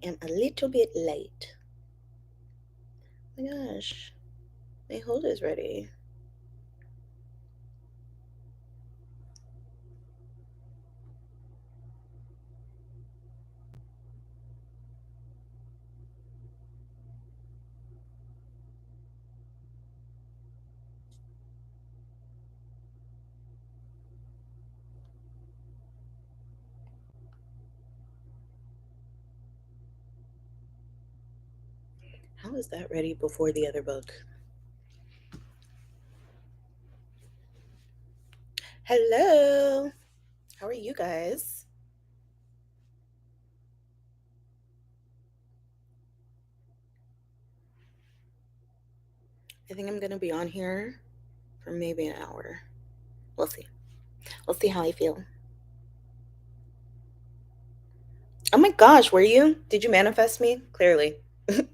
am a little bit late. Oh my gosh, my holder's ready. How is that ready before the other book? Hello. How are you guys? I think I'm going to be on here for maybe an hour. We'll see. We'll see how I feel. Oh my gosh, were you? Did you manifest me? Clearly. I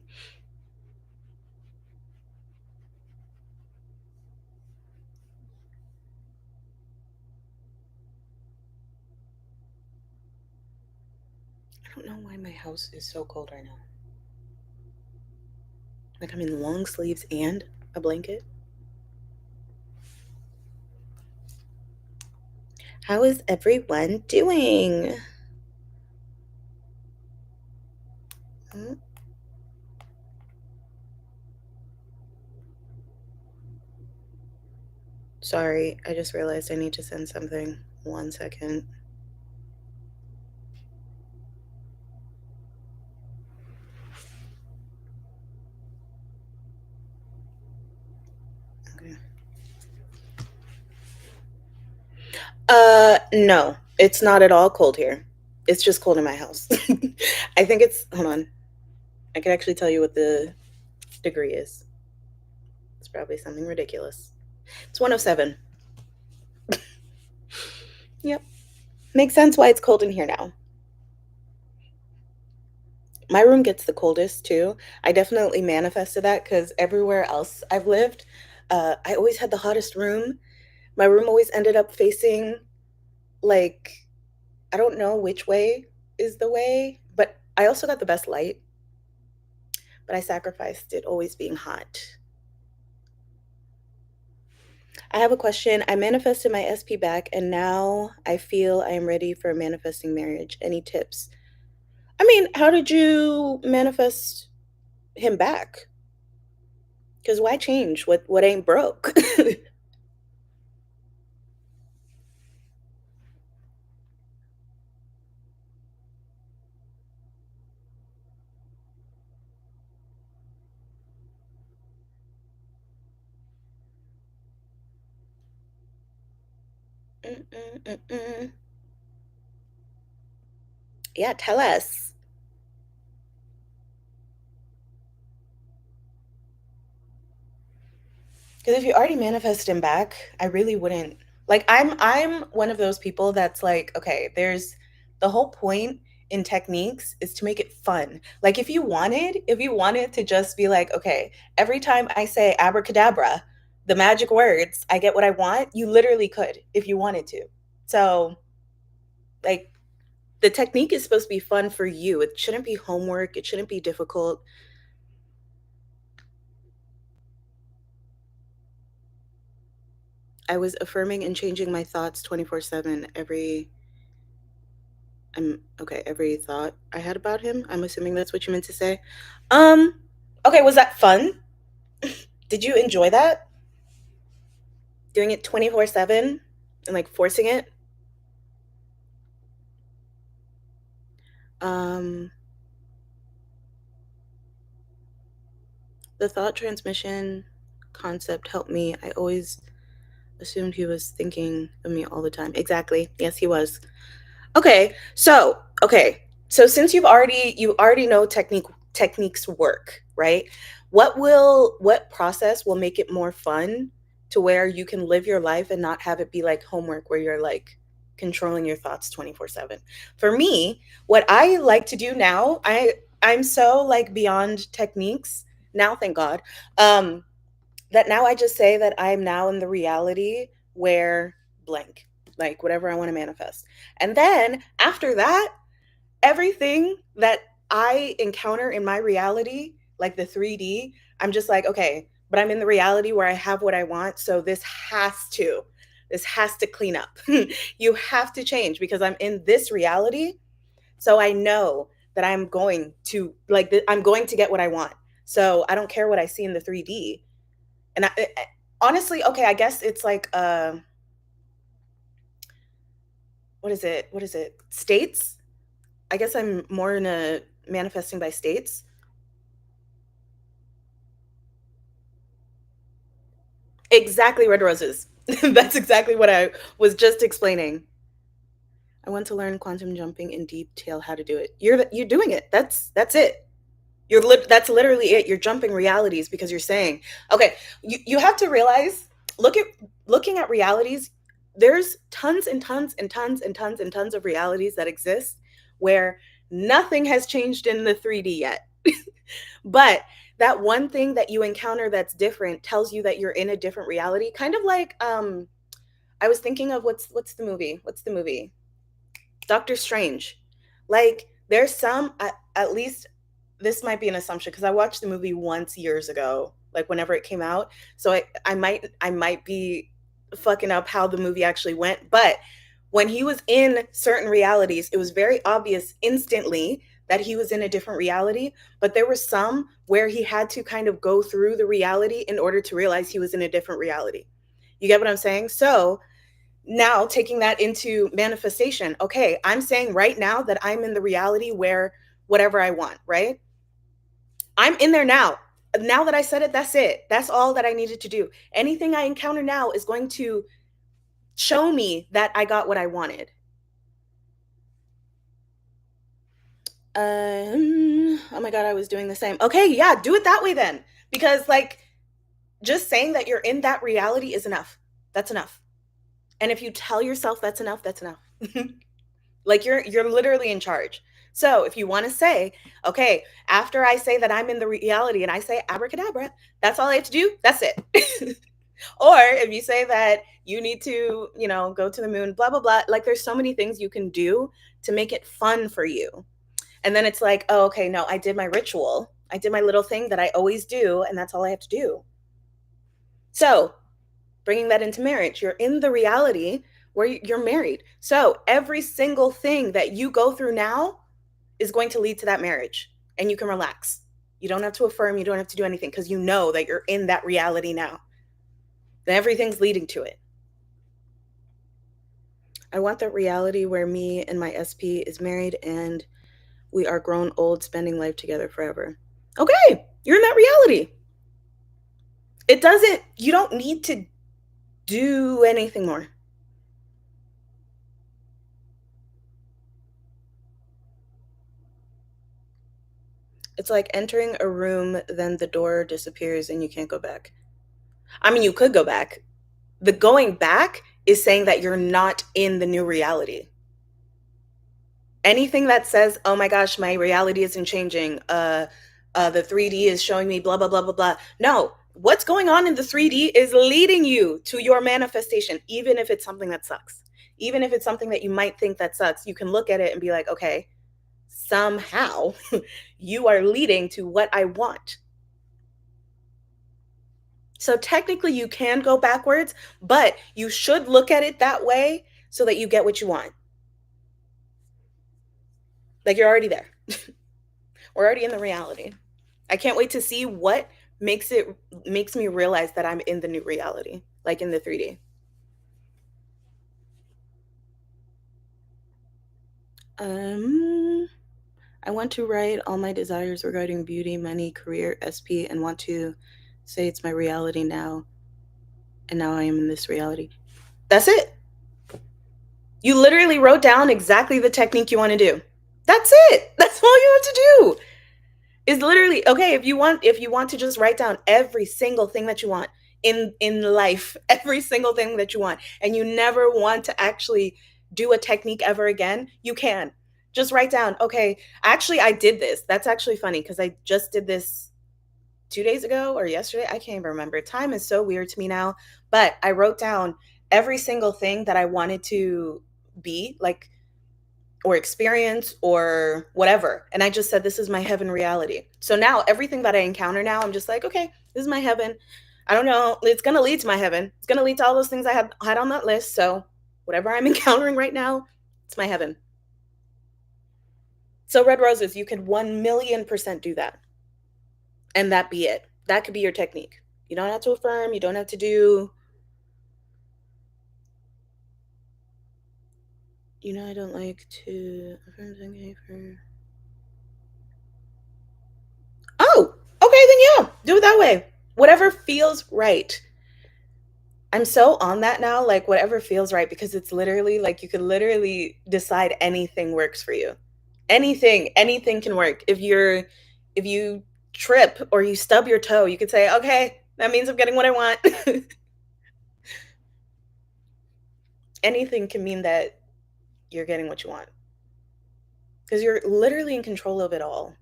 don't know why my house is so cold right now. Like I'm in long sleeves and a blanket. How is everyone doing? Hmm? Sorry, I just realized I need to send something. 1 second. Okay. No, it's not at all cold here. It's just cold in my house. I think it's, hold on. I can actually tell you what the degree is. It's probably something ridiculous. It's 107. Yep. Makes sense why it's cold in here now. My room gets the coldest too. I definitely manifested that because everywhere else I've lived, I always had the hottest room. My room always ended up facing, like, I don't know which way is the way, but I also got the best light, but I sacrificed it always being hot. I have a question. I manifested my SP back and now I feel I am ready for manifesting marriage. Any tips? I mean, how did you manifest him back? Because why change what ain't broke? Mm-mm-mm-mm. Yeah, tell us. Because if you already manifested him back, I really wouldn't. Like I'm one of those people that's like, okay, there's the whole point in techniques is to make it fun. Like if you wanted to just be like, okay, every time I say abracadabra, the magic words, I get what I want, you literally could if you wanted to. So, like the technique is supposed to be fun for you. It shouldn't be homework, it shouldn't be difficult. I was affirming and changing my thoughts 24/7 every thought I had about him. I'm assuming that's what you meant to say. Um okay, was that fun? Did you enjoy that? Doing it 24/7 and like forcing it? Um the thought transmission concept helped me. I always assumed he was thinking of me all the time. Exactly. Yes, he was. Okay. So since you already know techniques work, right? What process will make it more fun to where you can live your life and not have it be like homework where you're like controlling your thoughts 24/7. For me, what I like to do now, I'm so like beyond techniques now, thank God. Um that now I just say that I'm now in the reality where blank, like whatever I want to manifest. And then after that, everything that I encounter in my reality, like the 3D, I'm just like, okay, but I'm in the reality where I have what I want. So this has to clean up. You have to change because I'm in this reality. So I know that I'm going to I'm going to get what I want. So I don't care what I see in the 3D. And honestly, okay, I guess it's like what is it? What is it? States? I guess I'm more in a manifesting by states. Exactly, red roses. That's exactly what I was just explaining. I want to learn quantum jumping in detail how to do it. You're doing it. That's it. That's literally it. You're jumping realities because you're saying, okay, you have to realize, look at looking at realities, there's tons and tons and tons and tons and tons of realities that exist where nothing has changed in the 3D yet. But that one thing that you encounter that's different tells you that you're in a different reality. Kind of like I was thinking of what's the movie? What's the movie? Doctor Strange. Like there's some at least this might be an assumption because I watched the movie once years ago, like whenever it came out. So I might be fucking up how the movie actually went, but when he was in certain realities, it was very obvious instantly that he was in a different reality, but there were some where he had to kind of go through the reality in order to realize he was in a different reality. You get what I'm saying? So, now taking that into manifestation, okay, I'm saying right now that I'm in the reality where whatever I want, right? I'm in there now. Now that I said it, that's it. That's all that I needed to do. Anything I encounter now is going to show me that I got what I wanted. Oh my God, I was doing the same. Okay, yeah, do it that way then. Because, like, just saying that you're in that reality is enough. That's enough. And if you tell yourself that's enough, that's enough. Like you're literally in charge. So if you want to say, okay, after I say that I'm in the reality and I say abracadabra, that's all I have to do. That's it. Or if you say that you need to, go to the moon, blah blah blah. Like there's so many things you can do to make it fun for you. And then it's like, oh, okay, no, I did my ritual. I did my little thing that I always do, and that's all I have to do. So bringing that into marriage, you're in the reality where you're married. So every single thing that you go through now is going to lead to that marriage, and you can relax. You don't have to affirm, you don't have to do anything because you know that you're in that reality now. Then everything's leading to it. I want that reality where me and my SP is married and we are grown old spending life together forever. Okay, you're in that reality. It doesn't, you don't need to do anything more. It's like entering a room, then the door disappears and you can't go back. I mean, you could go back. The going back is saying that you're not in the new reality. Anything that says, "Oh my gosh, my reality isn't changing. The 3D is showing me blah blah blah blah blah." No, what's going on in the 3D is leading you to your manifestation, even if it's something that sucks. Even if it's something that you might think that sucks, you can look at it and be like, "Okay, somehow you are leading to what I want." So technically, you can go backwards, but you should look at it that way so that you get what you want. Like you're already there. We're already in the reality. I can't wait to see what makes me realize that I'm in the new reality, like in the 3D. Um, I want to write all my desires regarding beauty, money, career, SP, and want to say it's my reality now, and now I am in this reality. That's it. You literally wrote down exactly the technique you want to do. That's it. That's all you have to do. Is literally okay if you want to just write down every single thing that you want in life, every single thing that you want, and you never want to actually do a technique ever again, you can just write down, okay, actually I did this. That's actually funny because I just did this 2 days ago or yesterday. I can't even remember. Time is so weird to me now. But I wrote down every single thing that I wanted to be, like or experience or whatever. And I just said, this is my heaven reality. So now everything that I encounter now, I'm just like, okay, this is my heaven. I don't know. It's going to lead to my heaven. It's going to lead to all those things I had on that list. So whatever I'm encountering right now, it's my heaven. So red roses, you could 1,000,000% do that. And that be it. That could be your technique. You don't have to affirm. You don't have to do, I don't like to affirm something for. Oh, okay, then yeah, do it that way. Whatever feels right. I'm so on that now, like whatever feels right, because it's literally like you could literally decide anything works for you. Anything can work. If you trip or you stub your toe, you could say, okay, that means I'm getting what I want. Anything can mean that you're getting what you want because you're literally in control of it all.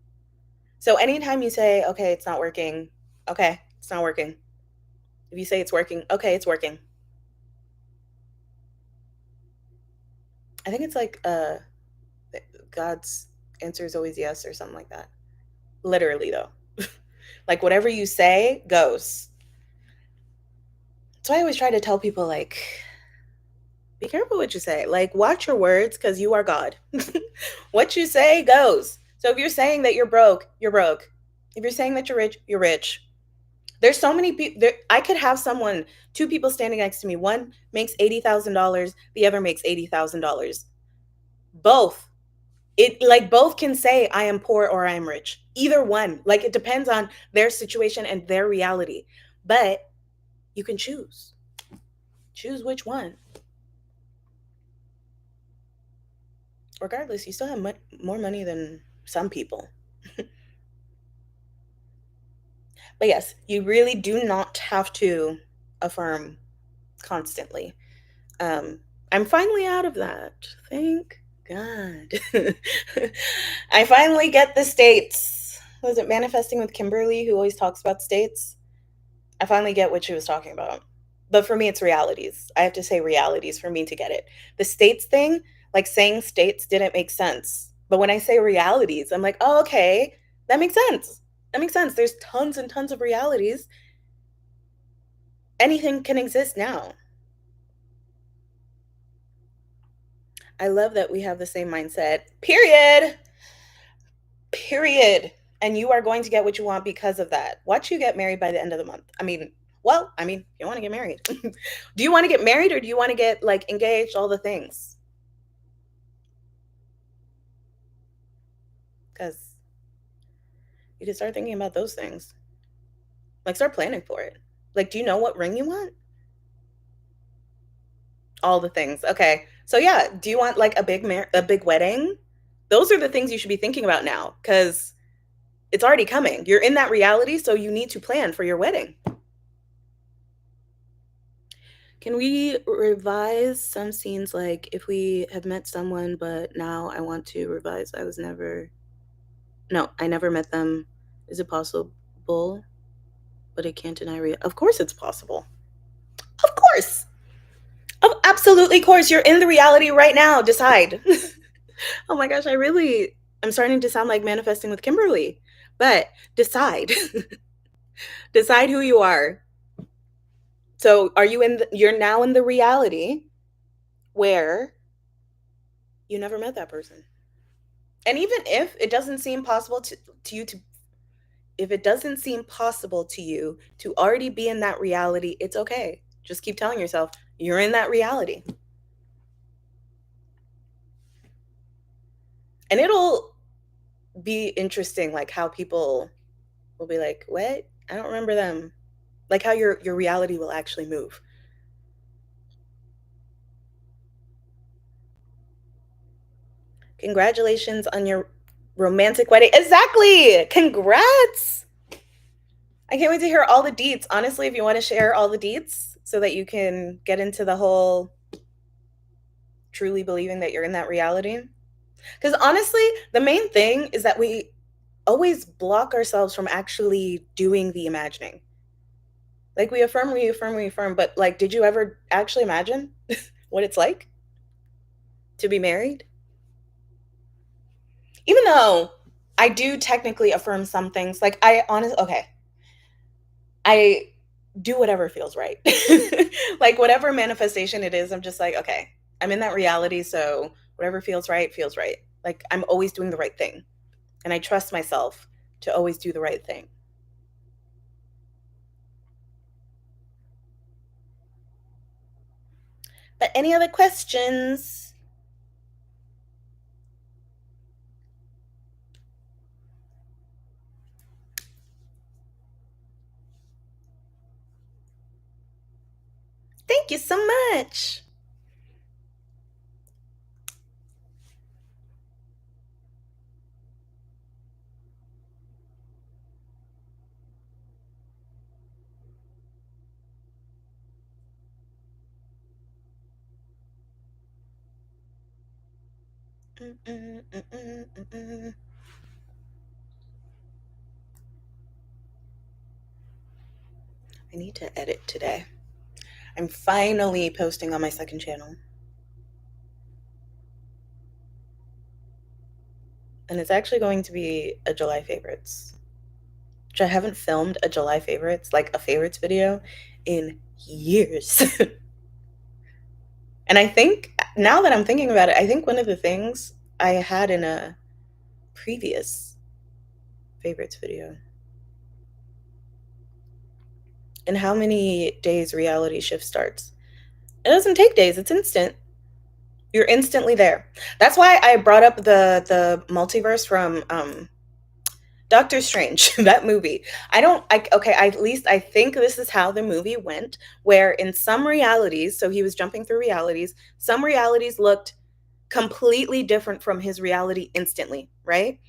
So anytime you say, okay, it's not working, okay, it's not working. If you say it's working, okay, it's working. I think it's like God's answer is always yes or something like that. Literally though. Like whatever you say goes. So I always try to tell people like be careful what you say. Like watch your words cuz you are God. What you say goes. So if you're saying that you're broke, you're broke. If you're saying that you're rich, you're rich. There's so many people there. I could have someone, two people standing next to me. One makes $80,000, the other makes $80,000. Both, it like both can say I am poor or I am rich. Either one. Like it depends on their situation and their reality. But you can choose. Choose which one. Regardless, you still have more money than some people. But yes, you really do not have to affirm constantly. Um, I'm finally out of that. Thank God. I finally get the states. Was it Manifesting with Kimberly who always talks about states? I finally get what she was talking about. But for me, it's realities. I have to say realities for me to get it. The states thing, like saying states didn't make sense. But when I say realities, I'm like, oh, okay, that makes sense. That makes sense. There's tons and tons of realities. Anything can exist now. I love that we have the same mindset. Period. Period. And you are going to get what you want because of that. Watch you get married by the end of the month. You want to get married. Do you want to get married or do you want to get like engaged, all the things? Because you can start thinking about those things. Like start planning for it. Like, do you know what ring you want? All the things. Okay. So yeah, do you want like a big wedding? Those are the things you should be thinking about now because it's already coming. You're in that reality, so you need to plan for your wedding. Can we revise some scenes like if we have met someone, but now I want to revise? I never met them. Is it possible? But it can't deny Of course it's possible. Of course. Of absolutely course. You're in the reality right now. Decide. Oh my gosh, I'm starting to sound like Manifesting with Kimberly. But decide. Decide who you are. So you're now in the reality where you never met that person. And even if it doesn't seem possible to you to if it doesn't seem possible to you to already be in that reality, it's okay. Just keep telling yourself you're in that reality. And it'll be interesting like how people will be like, "What? I don't remember them." Like how your reality will actually move. Congratulations on your romantic wedding. Exactly. Congrats. I can't wait to hear all the deets. Honestly, if you want to share all the deets so that you can get into the whole truly believing that you're in that reality. Because honestly, the main thing is that we always block ourselves from actually doing the imagining. Like we affirm, but like, did you ever actually imagine what it's like to be married? Even though I do technically affirm some things, like I honestly, okay, I do whatever feels right. Like whatever manifestation it is, I'm just like, okay, I'm in that reality, so whatever feels right feels right. Like I'm always doing the right thing, and I trust myself to always do the right thing. But any other questions? Thank you so much. Mm-mm, mm-mm, mm-mm. I need to edit today. I'm finally posting on my second channel. And it's actually going to be a July favorites, which I haven't filmed a July favorites, like a favorites video, in years. And I think now that I'm thinking about it, I think one of the things I had in a previous favorites video, and how many days reality shift starts. It doesn't take days, it's instant. You're instantly there. That's why I brought up the multiverse from Doctor Strange, that movie. Okay, at least I think this is how the movie went, where in some realities, so he was jumping through realities, some realities looked completely different from his reality instantly, right?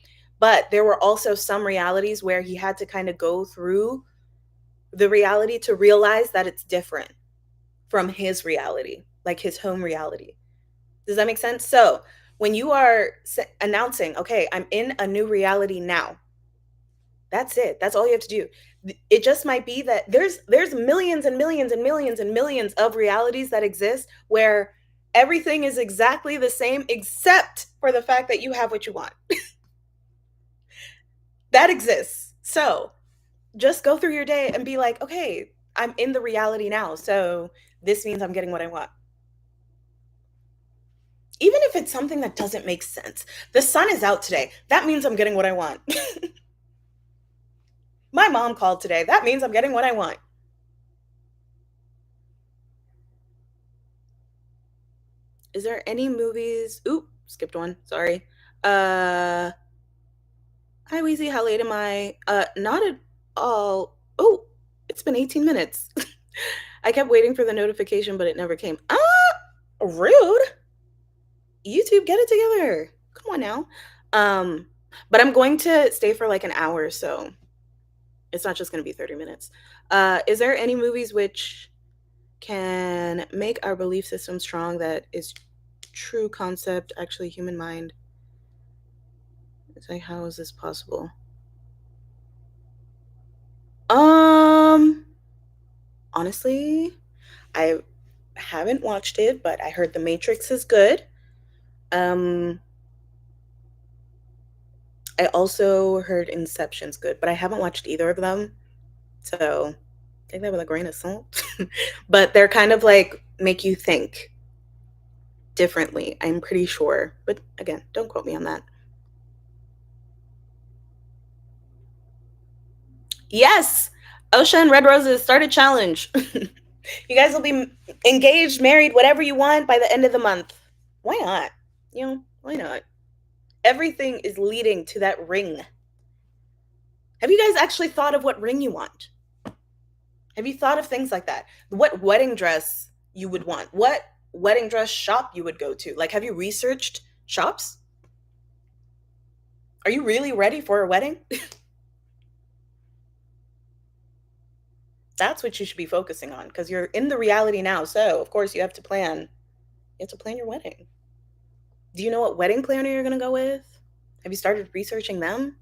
But there were also some realities where he had to kind of go through the reality to realize that it's different from his reality, like his home reality. Does that make sense? So, when you are announcing, okay, I'm in a new reality now, that's it. That's all you have to do. It just might be that there's millions and millions and millions and millions of realities that exist where everything is exactly the same except for the fact that you have what you want. That exists. So, just go through your day and be like, "Okay, I'm in the reality now. So, this means I'm getting what I want." Even if it's something that doesn't make sense. The sun is out today. That means I'm getting what I want. My mom called today. That means I'm getting what I want. Is there any movies? Oop, skipped one. Sorry. Uh, Hi Weezy. How late am I? Not at all. Oh, it's been 18 minutes. I kept waiting for the notification, but it never came. Rude. YouTube, get it together. Come on now. Um, but I'm going to stay for like an hour, so it's not just going to be 30 minutes. Is there any movies which can make our belief system strong that is true concept, actually human mind? It's like, how is this possible? Um, Honestly, I haven't watched it, but I heard The Matrix is good. Um, I also heard Inception's good, but I haven't watched either of them. So take that with a grain of salt. But they're kind of like make you think differently, I'm pretty sure. But again, don't quote me on that. Yes, Osha and Red Roses started challenge. You guys will be engaged, married, whatever you want by the end of the month. Why not? You know, why not? Everything is leading to that ring. Have you guys actually thought of what ring you want? Have you thought of things like that? What wedding dress you would want? What wedding dress shop you would go to? Like, have you researched shops? Are you really ready for a wedding? That's what you should be focusing on because you're in the reality now. So, of course, you have to plan. You have to plan your wedding. Do you know what wedding planner you're going to go with? Have you started researching them?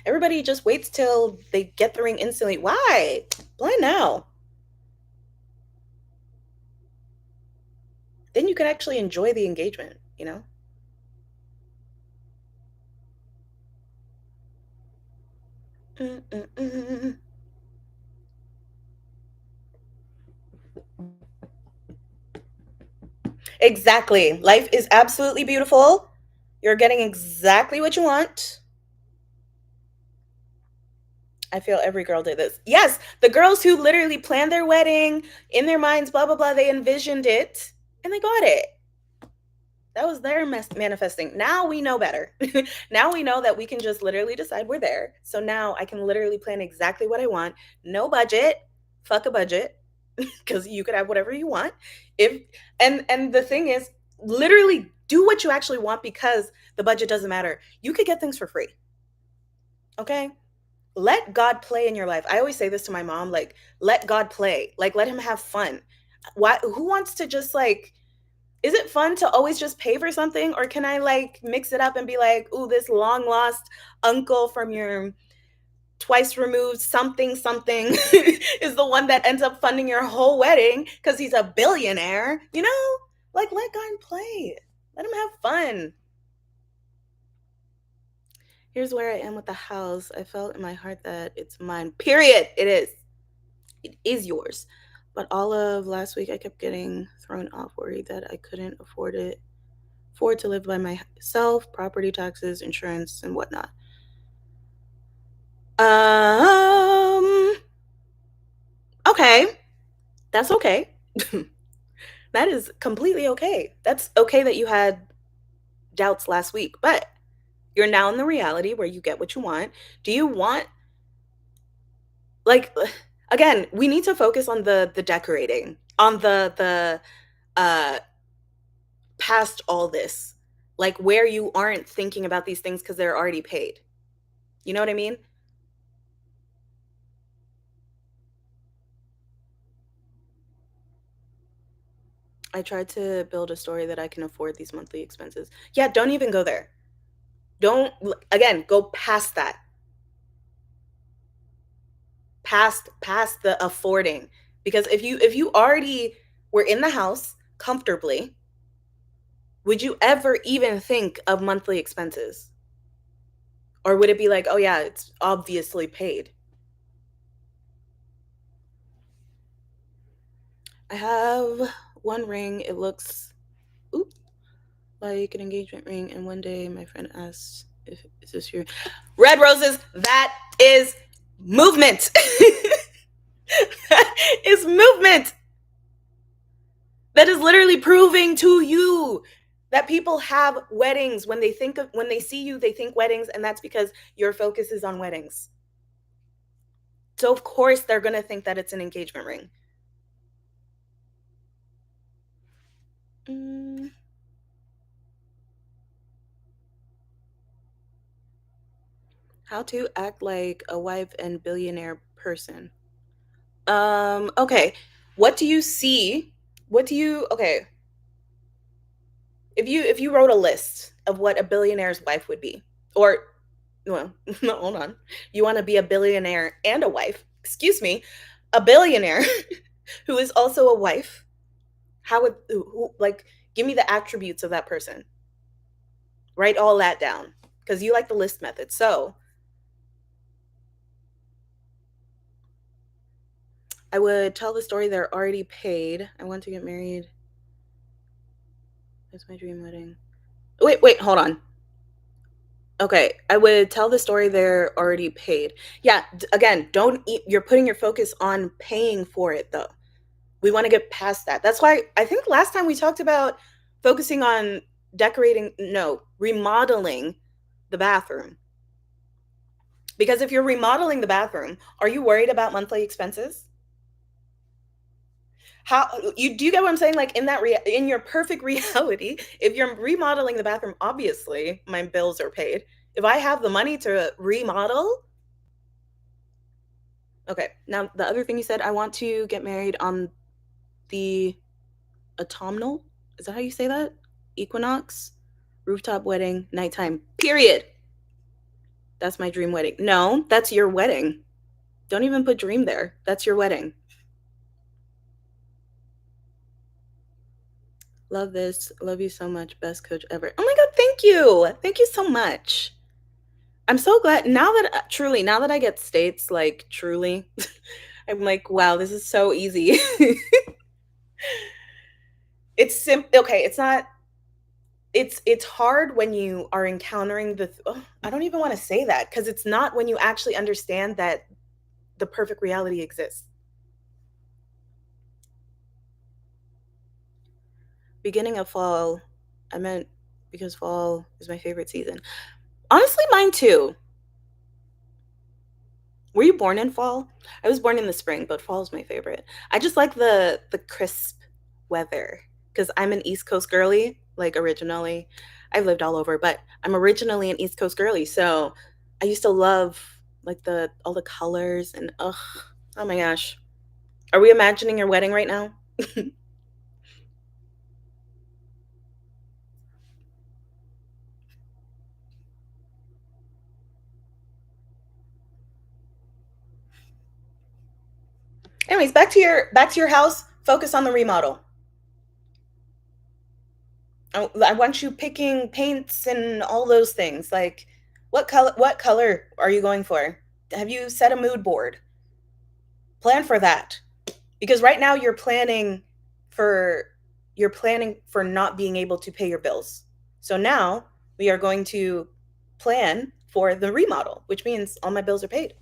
Everybody just waits till they get the ring instantly. Why? Blind now. Then you can actually enjoy the engagement, you know? Mm-mm-mm. Exactly. Life is absolutely beautiful. You're getting exactly what you want. I feel every girl did this. Yes, the girls who literally planned their wedding in their minds, blah, blah, blah, they envisioned it and they got it. That was their manifesting. Now we know better. Now we know that we can just literally decide we're there. So now I can literally plan exactly what I want. No budget. Fuck a budget because you could have whatever you want. If and the thing is, literally do what you actually want because the budget doesn't matter. You could get things for free. Okay? Let God play in your life. I always say this to my mom, like, let God play. Like, let him have fun. Why who wants to just like is it fun to always just pay for something or can I like mix it up and be like, "Ooh, this long lost uncle from your twice removed something something is the one that ends up funding your whole wedding because he's a billionaire." You know? Like let God play. Let him have fun. Here's where I am with the house. I felt in my heart that it's mine. Period. It is. It is yours. But all of last week, I kept getting thrown off, worried that I couldn't afford to live by myself, property taxes, insurance, and whatnot. Um. Okay, that's okay. That is completely okay. That's okay that you had doubts last week, but you're now in the reality where you get what you want. Do you want like again? We need to focus on the decorating, on the uh past all this, like where you aren't thinking about these things because they're already paid. You know what I mean? I tried to build a story that I can afford these monthly expenses. Yeah, don't even go there. Don't, again, go past that, past the affording. Because if you already were in the house comfortably, would you ever even think of monthly expenses? Or would it be like, oh yeah, it's obviously paid? I have one ring. It looks, oop, like an engagement ring. And one day my friend asked, if, is this your red roses? That is movement. That is movement. That is literally proving to you that people have weddings. When they think of, when they see you, they think weddings. And that's because your focus is on weddings. So of course they're going to think that it's an engagement ring. Mm, how to act like a wife and billionaire person. Okay. What do you see? What do you okay, if you wrote a list of what a billionaire's wife would be, or well, no, hold on. You want to be a billionaire and a wife. Excuse me. A billionaire who is also a wife. How would like give me the attributes of that person. Write all that down because you like the list method. So, I would tell the story they're already paid. I want to get married. That's my dream wedding. Wait, hold on. Okay, I would tell the story they're already paid. Yeah, again, don't eat, you're putting your focus on paying for it though. We want to get past that. That's why I think last time we talked about focusing on decorating, no, remodeling the bathroom. Because if you're remodeling the bathroom, are you worried about monthly expenses? How you do you get what I'm saying? Like in that in your perfect reality, if you're remodeling the bathroom, obviously my bills are paid. If I have the money to remodel, okay. Now the other thing you said, I want to get married on the autumnal. Is that how you say that? Equinox, rooftop wedding, nighttime. Period. That's my dream wedding. No, that's your wedding. Don't even put dream there. That's your wedding. Love this. Love you so much. Best coach ever. Oh my god, thank you. Thank you so much. I'm so glad now that truly, now that I get states, like, truly, I'm like, "Wow, this is so easy." Okay, it's not it's hard when you are encountering I don't even wanna say that because it's not when you actually understand that the perfect reality exists. Beginning of fall, I meant because fall is my favorite season. Honestly, mine too. Were you born in fall? I was born in the spring, but fall is my favorite. I just like the crisp weather because I'm an East Coast girly, like originally. I've lived all over, but I'm originally an East Coast girly. So I used to love like the all the colors and ugh, oh my gosh. Are we imagining your wedding right now? Anyways, back to your house. Focus on the remodel. I want you picking paints and all those things. Like, what color are you going for? Have you set a mood board? Plan for that. Because right now for you're planning for not being able to pay your bills. So now we are going to plan for the remodel, which means all my bills are paid.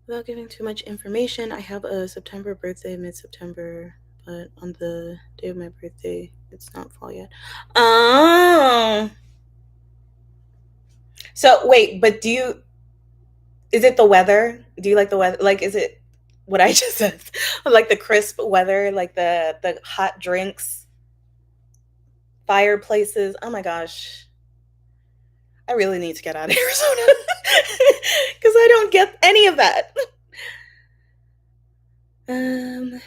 Without giving too much information, I have a September birthday, mid-September, but on the day of my birthday, it's not fall yet. Oh. So wait, but is it the weather? Do you like the weather? Like, is it what I just said? Like the crisp weather, like the hot drinks, fireplaces. Oh my gosh, I really need to get out of Arizona because I don't get any of that. Um,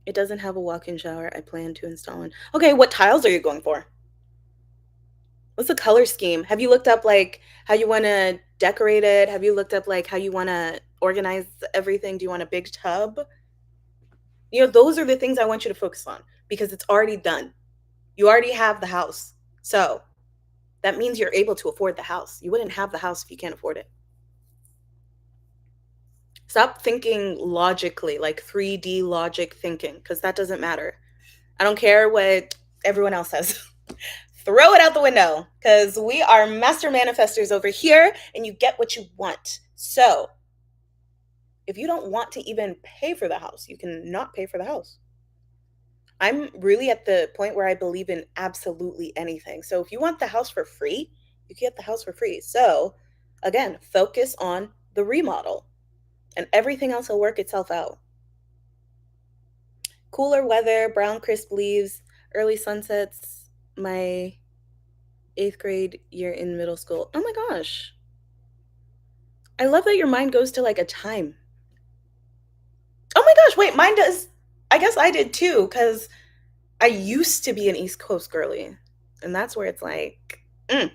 it doesn't have a walk-in shower. I plan to install one. Okay, what tiles are you going for? What's the color scheme? Have you looked up like how you want to decorate it? Have you looked up like how you want to organize everything? Do you want a big tub? Those are the things I want you to focus on because it's already done. You already have the house. So that means you're able to afford the house. You wouldn't have the house if you can't afford it. Stop thinking logically, like 3D logic thinking, because that doesn't matter. I don't care what everyone else says. Throw it out the window because we are master manifestors over here and you get what you want. So if you don't want to even pay for the house, you can not pay for the house. I'm really at the point where I believe in absolutely anything. So if you want the house for free, you get the house for free. So again, focus on the remodel and everything else will work itself out. Cooler weather, brown crisp leaves, early sunsets, my eighth grade year in middle school. Oh my gosh. I love that your mind goes to like a time. Oh my gosh, wait, mine does. I guess I did too, because I used to be an East Coast girly. And that's where it's like, mm.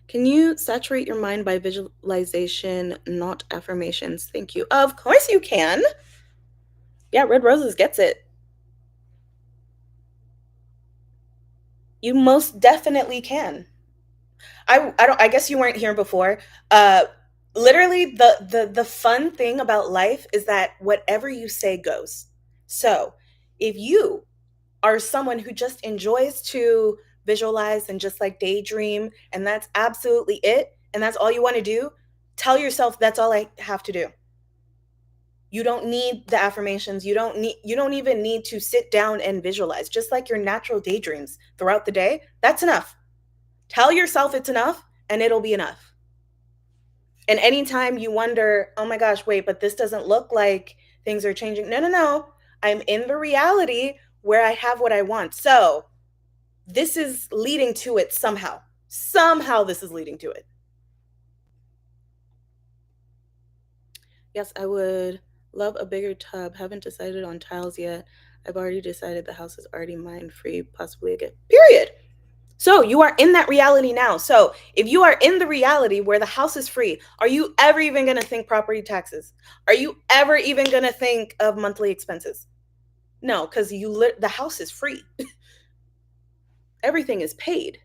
Can you saturate your mind by visualization, not affirmations? Thank you. Of course you can. Yeah, Red Roses gets it. You most definitely can. I guess you weren't here before. Uh Literally the fun thing about life is that whatever you say goes. So, if you are someone who just enjoys to visualize and just like daydream and that's absolutely it and that's all you want to do, tell yourself that's all I have to do. You don't need the affirmations. You don't even need to sit down and visualize. Just like your natural daydreams throughout the day, that's enough. Tell yourself it's enough and it'll be enough. And anytime you wonder, oh my gosh, wait, but this doesn't look like things are changing. No, no, no. I'm in the reality where I have what I want. So this is leading to it somehow. Somehow this is leading to it. Yes, I would love a bigger tub. Haven't decided on tiles yet. I've already decided the house is already mine free, possibly a gift. Period. So you are in that reality now. So if you are in the reality where the house is free, are you ever even going to think property taxes? Are you ever even going to think of monthly expenses? No, because the house is free. Everything is paid.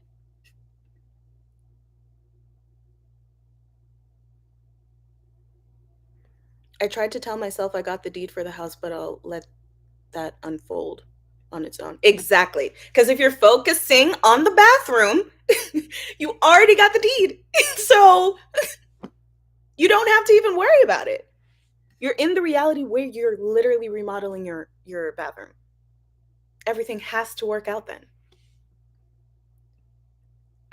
I tried to tell myself I got the deed for the house, but I'll let that unfold on its own. Exactly. Because if you're focusing on the bathroom, you already got the deed. So you don't have to even worry about it. You're in the reality where you're literally remodeling your bathroom. Everything has to work out then.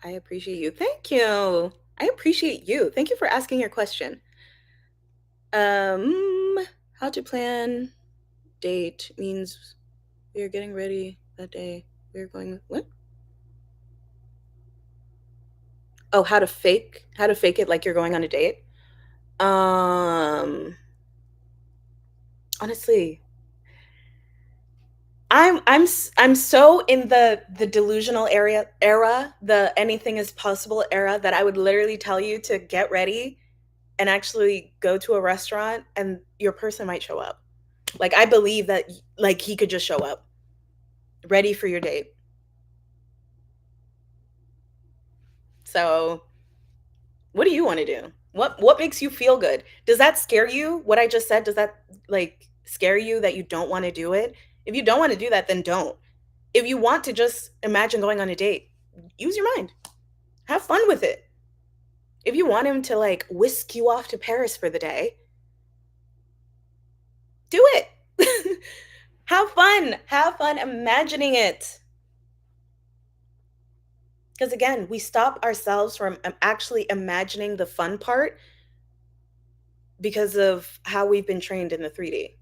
I appreciate you. Thank you. I appreciate you. Thank you for asking your question. How to plan date means we are getting ready that day. We're going what? Oh, how to fake it like you're going on a date. Um Honestly, I'm so in the delusional era, the anything is possible era, that I would literally tell you to get ready and actually go to a restaurant and your person might show up. Like I believe that, like, he could just show up ready for your date. So, what do you want to do? What makes you feel good? Does that scare you? What I just said, does that like scare you that you don't want to do it? If you don't want to do that, then don't. If you want to just imagine going on a date, use your mind. Have fun with it. If you want him to like whisk you off to Paris for the day, do it. Have fun. Have fun imagining it. Because again, we stop ourselves from actually imagining the fun part because of how we've been trained in the 3D.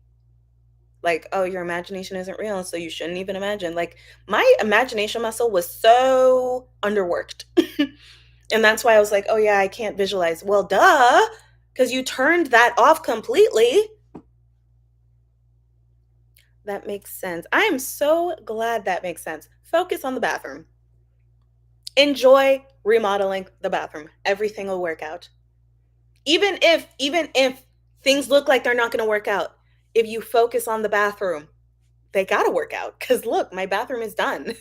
Like, oh, your imagination isn't real, so you shouldn't even imagine. Like, my imagination muscle was so underworked. And that's why I was like, oh, yeah, I can't visualize. Well, duh, because you turned that off completely. That makes sense. I am so glad that makes sense. Focus on the bathroom. Enjoy remodeling the bathroom. Everything will work out. Even if things look like they're not going to work out, if you focus on the bathroom, they got to work out, cuz look, my bathroom is done.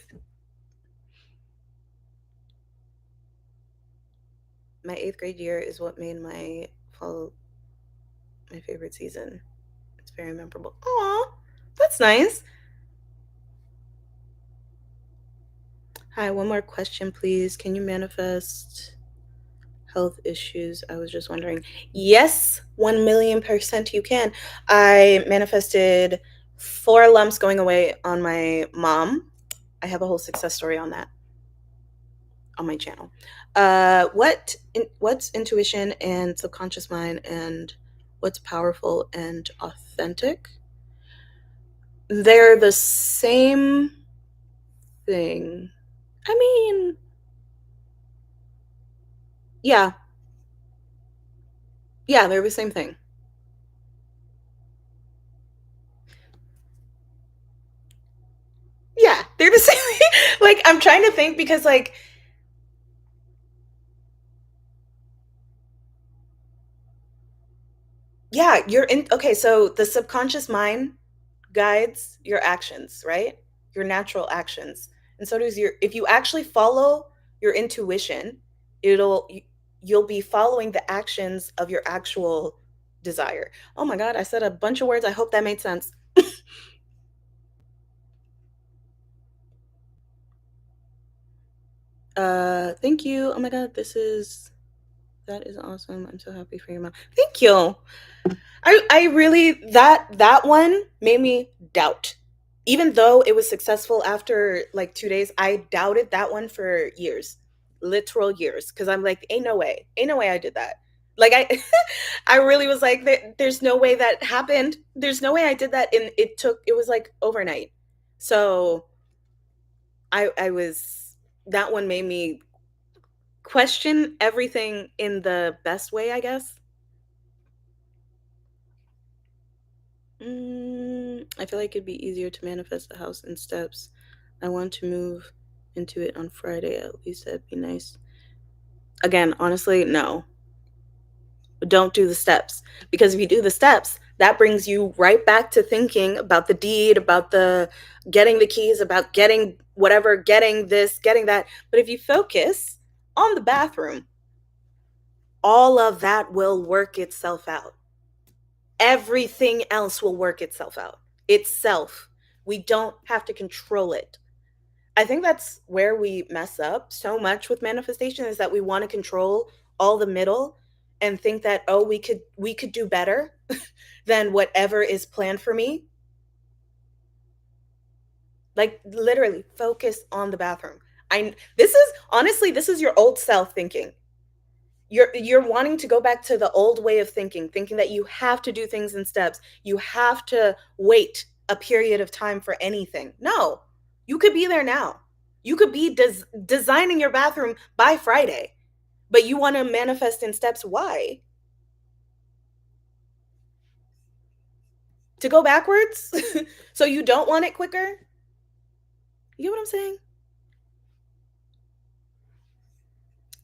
My 8th grade year is what made my fall my favorite season. It's very memorable. Aw, that's nice. Hi, one more question, please. Can you manifest health issues? I was just wondering. Yes, 1,000,000% you can. I manifested 4 lumps going away on my mom. I have a whole success story on that on my channel. What's intuition and subconscious mind, and what's powerful and authentic? They're the same thing. I mean, yeah, yeah, they're the same thing. Yeah, they're the same. Like, I'm trying to think because, like, yeah, you're in. Okay, so the subconscious mind guides your actions, right? Your natural actions. And so does your, if you actually follow your intuition, it'll, you'll be following the actions of your actual desire. Oh my God, I said a bunch of words. I hope that made sense. Thank you. Oh my God, that is awesome. I'm so happy for your mom. Thank you. I really, that one made me doubt. Even though it was successful after like 2 days, I doubted that one for years, literal years, because I'm like, ain't no way I did that. Like I, I really was like, there's no way that happened. There's no way I did that, and it was like overnight. So I was, that one made me question everything in the best way, I guess. I feel like it'd be easier to manifest a house in steps. I want to move. into it on Friday at least. That'd be nice. Again, honestly, no. Don't do the steps, because if you do the steps, that brings you right back to thinking about the deed, about the getting the keys, about getting whatever, getting this, getting that. But if you focus on the bathroom, all of that will work itself out. Everything else will work itself out itself. We don't have to control it. I think that's where we mess up so much with manifestation, is that we want to control all the middle and think that, oh, we could do better than whatever is planned for me. Like, literally focus on the bathroom. I This is honestly, this is your old self thinking. You're wanting to go back to the old way of thinking that you have to do things in steps. You have to wait a period of time for anything. No. You could be there now. You could be designing your bathroom by Friday, but you want to manifest in steps. Why? To go backwards? So you don't want it quicker? You get what I'm saying?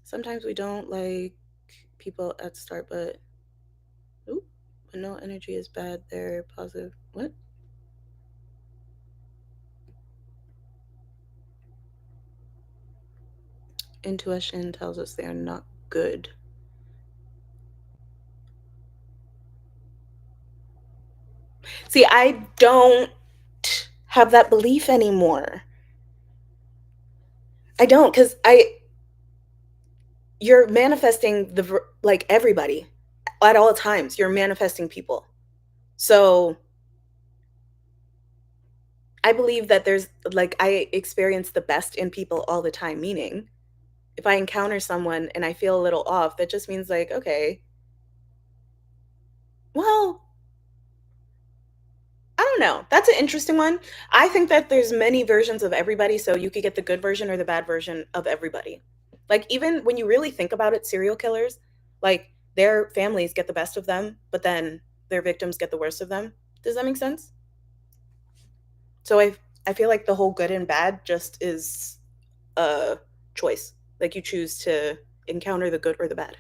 Sometimes we don't like people at the start, but ooh, but no energy is bad. They're positive. What? Intuition tells us they are not good. See, I don't have that belief anymore. I don't, because you're manifesting like everybody at all times. You're manifesting people. So I believe that there's like, I experience the best in people all the time, meaning if I encounter someone and I feel a little off, that just means like, okay, well, I don't know. That's an interesting one. I think that there's many versions of everybody, so you could get the good version or the bad version of everybody. Like, even when you really think about it, serial killers, like, their families get the best of them, but then their victims get the worst of them. Does that make sense? So I feel like the whole good and bad just is a choice. Like, you choose to encounter the good or the bad.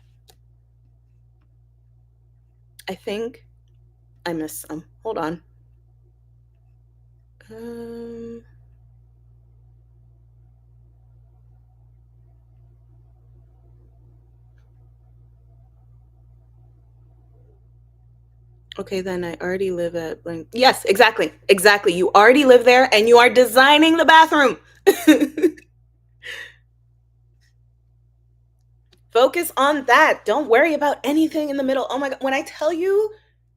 I think I missed some. Hold on. Um Okay, then I already live at blank. Yes, exactly. Exactly. You already live there and you are designing the bathroom. Focus on that. Don't worry about anything in the middle. Oh my God. When I tell you,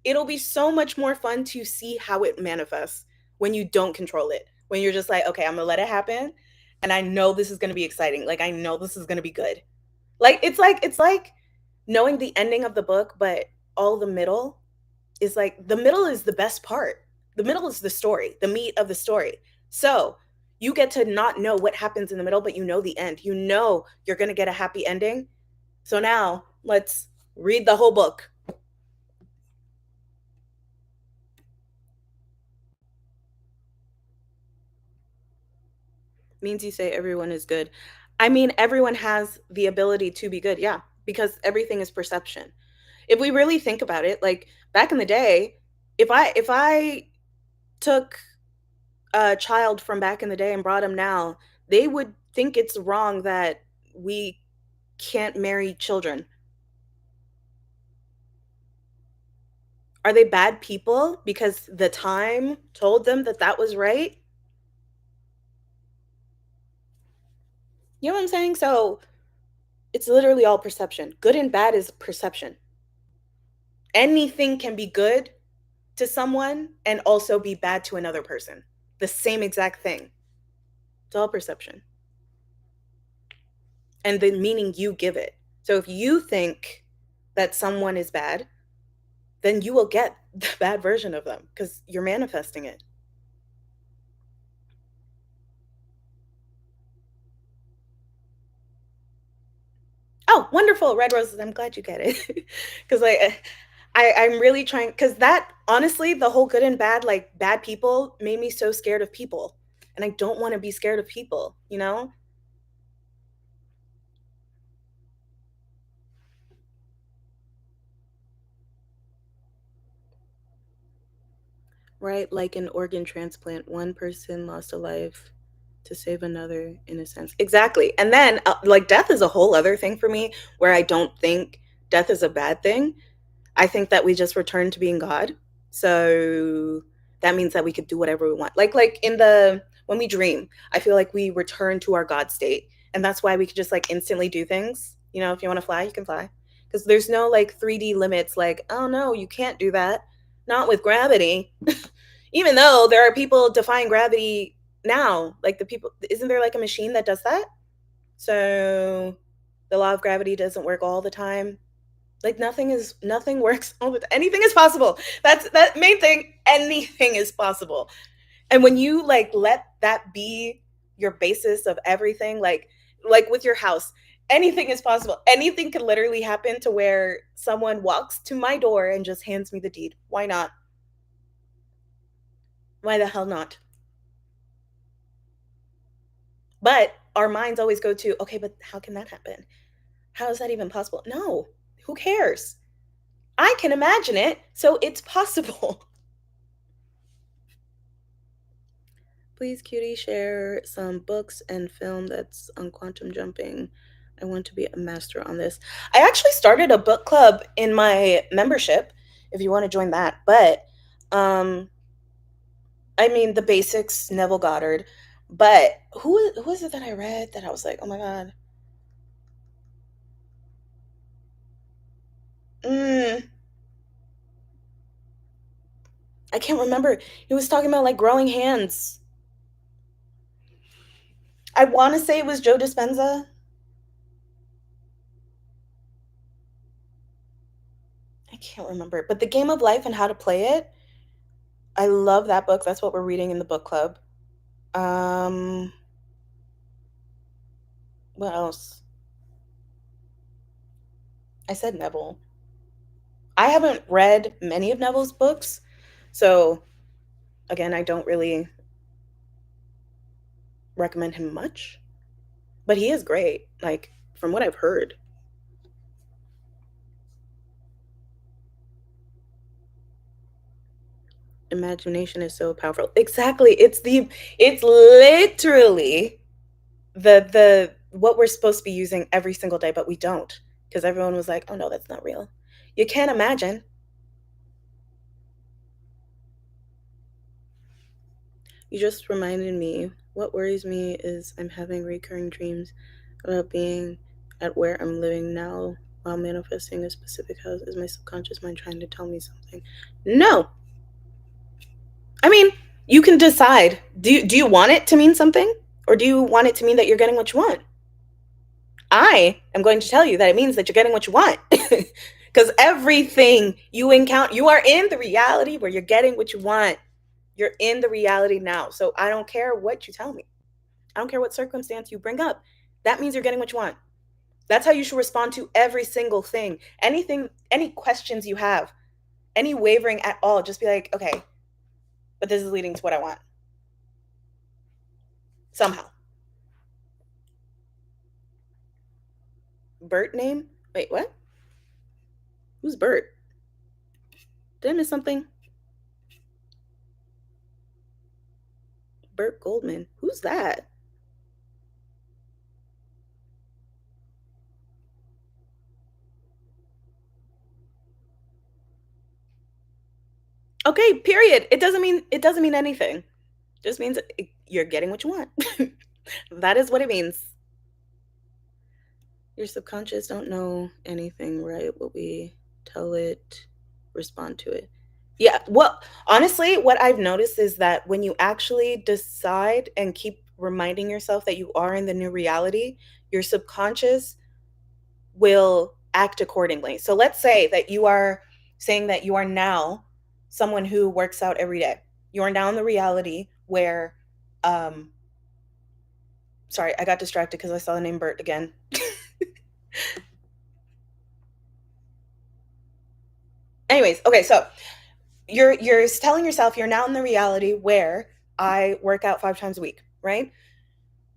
it'll be so much more fun to see how it manifests when you don't control it. When you're just like, okay, I'm going to let it happen. And I know this is going to be exciting. Like, I know this is going to be good. Like, it's like knowing the ending of the book, but all the middle is like, the middle is the best part. The middle is the story, the meat of the story. So you get to not know what happens in the middle, but you know the end. You know you're going to get a happy ending. So now let's read the whole book. Means you say everyone is good. I mean, everyone has the ability to be good. Yeah, because everything is perception. If we really think about it, like back in the day, if I took a child from back in the day and brought him now, they would think it's wrong that we can't marry children. Are they bad people because the time told them that that was right? You know what I'm saying? So it's literally all perception. Good and bad is perception. Anything can be good to someone and also be bad to another person. The same exact thing. It's all perception. And the meaning you give it. So if you think that someone is bad, then you will get the bad version of them because you're manifesting it. Oh, wonderful. Red roses. I'm glad you get it. Because I'm really trying, because that honestly, the whole good and bad, like bad people made me so scared of people. And I don't want to be scared of people, you know? right? Like an organ transplant, one person lost a life to save another, in a sense. Exactly. And then, like, death is a whole other thing for me where I don't think death is a bad thing. I think that we just return to being God. So that means that we could do whatever we want. Like in the when we dream, I feel like we return to our God state. And that's why we could just like instantly do things. You know, if you want to fly, you can fly. Because there's no like 3D limits like, oh no, you can't do that. Not with gravity. Even though there are people defying gravity now. Like the people isn't there like a machine that does that? So the law of gravity doesn't work all the time. Like nothing works all the time. Anything is possible. That's that main thing. Anything is possible. And when you like let that be your basis of everything, like with your house, anything is possible. Anything could literally happen to where someone walks to my door and just hands me the deed. Why not? Why the hell not? But our minds always go to, okay, but how can that happen? How is that even possible? No. Who cares? I can imagine it, so it's possible. Please, cutie, share some books and film that's on quantum jumping. I want to be a master on this. I actually started a book club in my membership if you want to join that. But um I mean the basics, Neville Goddard. But who is it that I read that I was like, "Oh my god." Mm, I can't remember. He was talking about like growing hands. I want to say it was Joe Dispenza. I can't remember. But The Game of Life and How to Play It, I love that book. That's what we're reading in the book club. Um, what else? I said Neville. I haven't read many of Neville's books, so again, I don't really recommend him much, but he is great. Like from what I've heard, imagination is so powerful. Exactly. It's literally the what we're supposed to be using every single day, but we don't because everyone was like, "Oh no, that's not real." You can't imagine. You just reminded me. What worries me is I'm having recurring dreams about being at where I'm living now while manifesting a specific house. Is my subconscious mind trying to tell me something? No. I mean, you can decide. Do you want it to mean something? Or do you want it to mean that you're getting what you want? I am going to tell you that it means that you're getting what you want. Because everything you encounter, you are in the reality where you're getting what you want. You're in the reality now. So I don't care what you tell me. I don't care what circumstance you bring up. That means you're getting what you want. That's how you should respond to every single thing. Anything, any questions you have, any wavering at all, just be like, okay, but this is leading to what I want. Somehow. Bert name? Wait, what? Who's Bert? Did I miss something? Bert Goldman. Who's that? Okay, period. It doesn't mean anything. It just means you're getting what you want. That is what it means. Your subconscious don't know anything, right? What we tell it, respond to it. Yeah, well, honestly, what I've noticed is that when you actually decide and keep reminding yourself that you are in the new reality, your subconscious will act accordingly. So let's say that you are saying that you are now someone who works out every day. You are now in the reality where um sorry, I got distracted because I saw the name Bert again. Anyways, okay, so you're telling yourself you're now in the reality where I work out 5 times a week, right?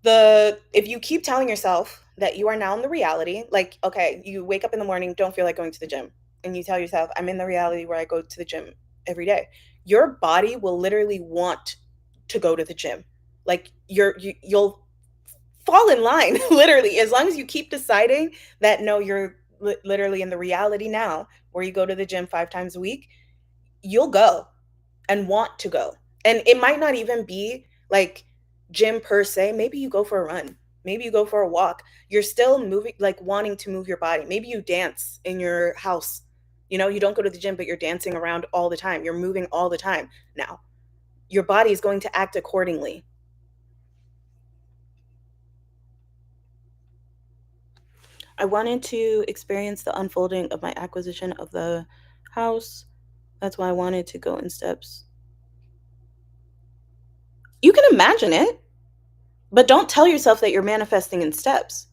The if you keep telling yourself that you are now in the reality, like okay, you wake up in the morning, don't feel like going to the gym, and you tell yourself, I'm in the reality where I go to the gym every day, your body will literally want to go to the gym. Like you'll fall in line literally, as long as you keep deciding that no, you're literally in the reality now where you go to the gym 5 times a week, you'll go and want to go. And it might not even be like gym per se. Maybe you go for a run. Maybe you go for a walk. You're still moving, like wanting to move your body. Maybe you dance in your house. You know, you don't go to the gym, but you're dancing around all the time. You're moving all the time. Now, your body is going to act accordingly. I wanted to experience the unfolding of my acquisition of the house. That's why I wanted to go in steps. You can imagine it, but don't tell yourself that you're manifesting in steps,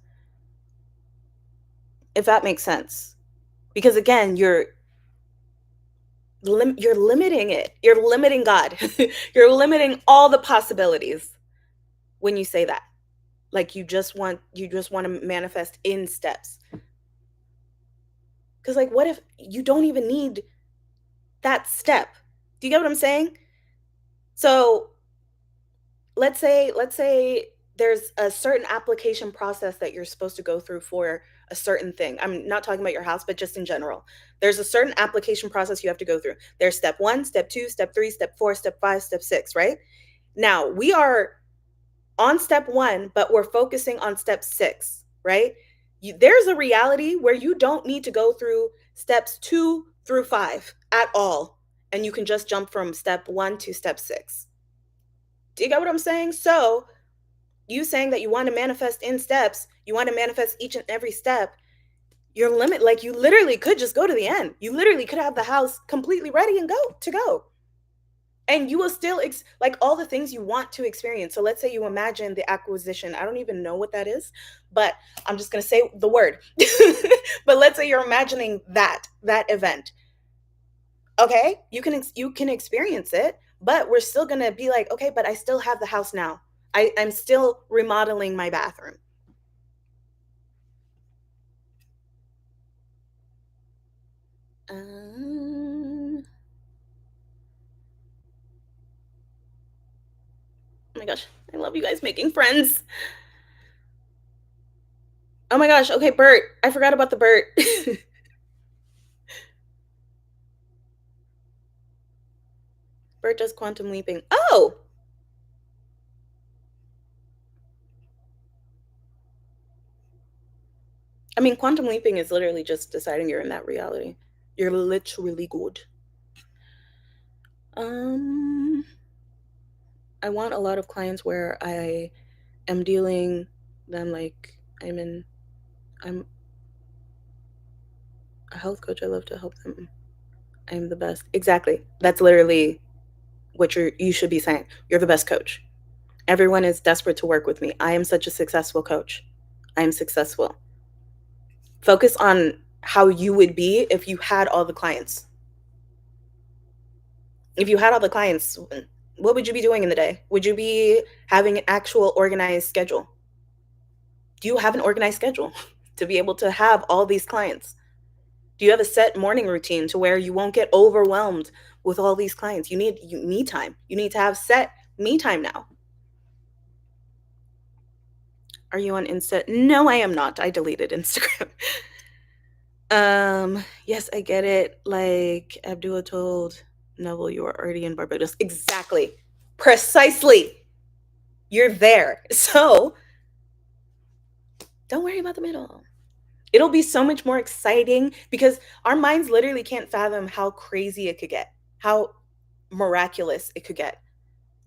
if that makes sense. Because again, you're limiting it. You're limiting God. You're limiting all the possibilities when you say that. Like you just want to manifest in steps. Cuz like what if you don't even need that step? Do you get what I'm saying? So, let's say there's a certain application process that you're supposed to go through for a certain thing. I'm not talking about your house, but just in general. There's a certain application process you have to go through. There's step 1, step 2, step 3, step 4, step 5, step 6, right? Now, we are on step 1, but we're focusing on step 6, right? There's a reality where you don't need to go through steps 2 through 5 at all, and you can just jump from step 1 to step 6. Do you get what I'm saying? So, you saying that you want to manifest in steps, you want to manifest each and every step, your limit, like you literally could just go to the end. You literally could have the house completely ready and go. And you will still like all the things you want to experience. So let's say you imagine the acquisition. I don't even know what that is, but I'm just going to say the word. But let's say you're imagining that event. Okay? You can experience it, but we're still going to be like, okay, but I still have the house now. I'm still remodeling my bathroom. Oh my gosh, I love you guys making friends. Oh my gosh, okay, Bert. I forgot about the Bert. Bert does quantum leaping. Oh, I mean, quantum leaping is literally just deciding you're in that reality. You're literally good. Um, I want a lot of clients where I am dealing them like I'm a health coach. I love to help them. I'm the best. Exactly. That's literally what you should be saying. You're the best coach. Everyone is desperate to work with me. I am such a successful coach. I am successful. Focus on how you would be if you had all the clients. If you had all the clients, what would you be doing in the day? Would you be having an actual organized schedule? Do you have an organized schedule to be able to have all these clients? Do you have a set morning routine to where you won't get overwhelmed with all these clients? You me time. You need to have set me time now. Are you on Insta? No, I am not. I deleted Instagram. Yes, I get it. Like Abdullah told Neville, you are already in Barbados. Exactly. Precisely. You're there. So don't worry about the middle. It'll be so much more exciting because our minds literally can't fathom how crazy it could get, how miraculous it could get.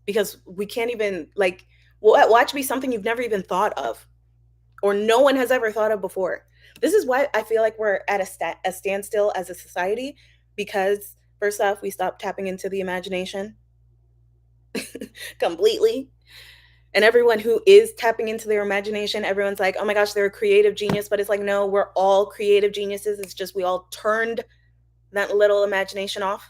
Because we can't even, like, watch be something you've never even thought of or no one has ever thought of before. This is why I feel like we're at a standstill as a society because, first off, we stopped tapping into the imagination completely. And everyone who is tapping into their imagination, everyone's like, oh my gosh, they're a creative genius. But it's like, no, we're all creative geniuses. It's just we all turned that little imagination off.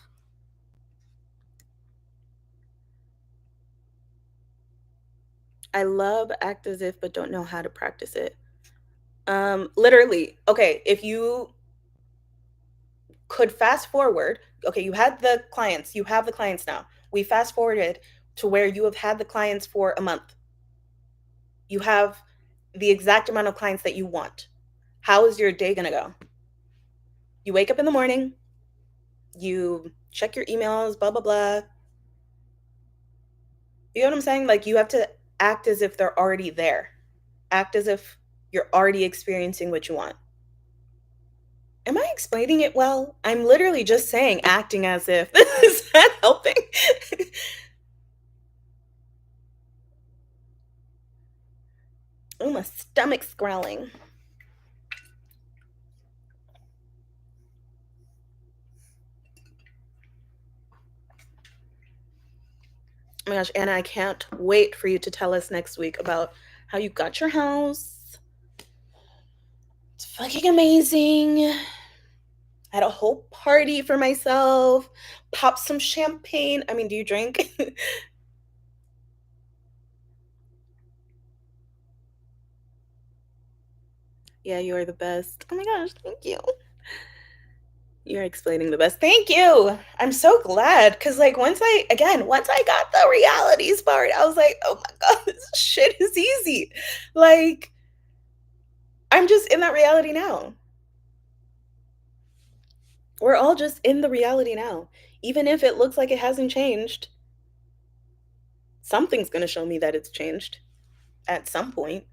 I love act as if, but don't know how to practice it. Literally, okay, if you could fast forward, okay, you had the clients, you have the clients now. We fast forwarded to where you have had the clients for a month. You have the exact amount of clients that you want. How is your day going to go? You wake up in the morning, you check your emails, blah, blah, blah. You know what I'm saying? Like, you have to act as if they're already there, act as if you're already experiencing what you want. Am I explaining it well? I'm literally just saying acting as if. Is that helping? Oh, my stomach's growling. Oh my gosh, Anna, I can't wait for you to tell us next week about how you got your house. It's fucking amazing. I had a whole party for myself, popped some champagne. I mean, do you drink? Yeah, you are the best. Oh my gosh, thank you. You're explaining the best. Thank you. I'm so glad. Cause like once I got the realities part, I was like, oh my God, this shit is easy. Like, I'm just in that reality now. We're all just in the reality now. Even if it looks like it hasn't changed, something's gonna show me that it's changed at some point.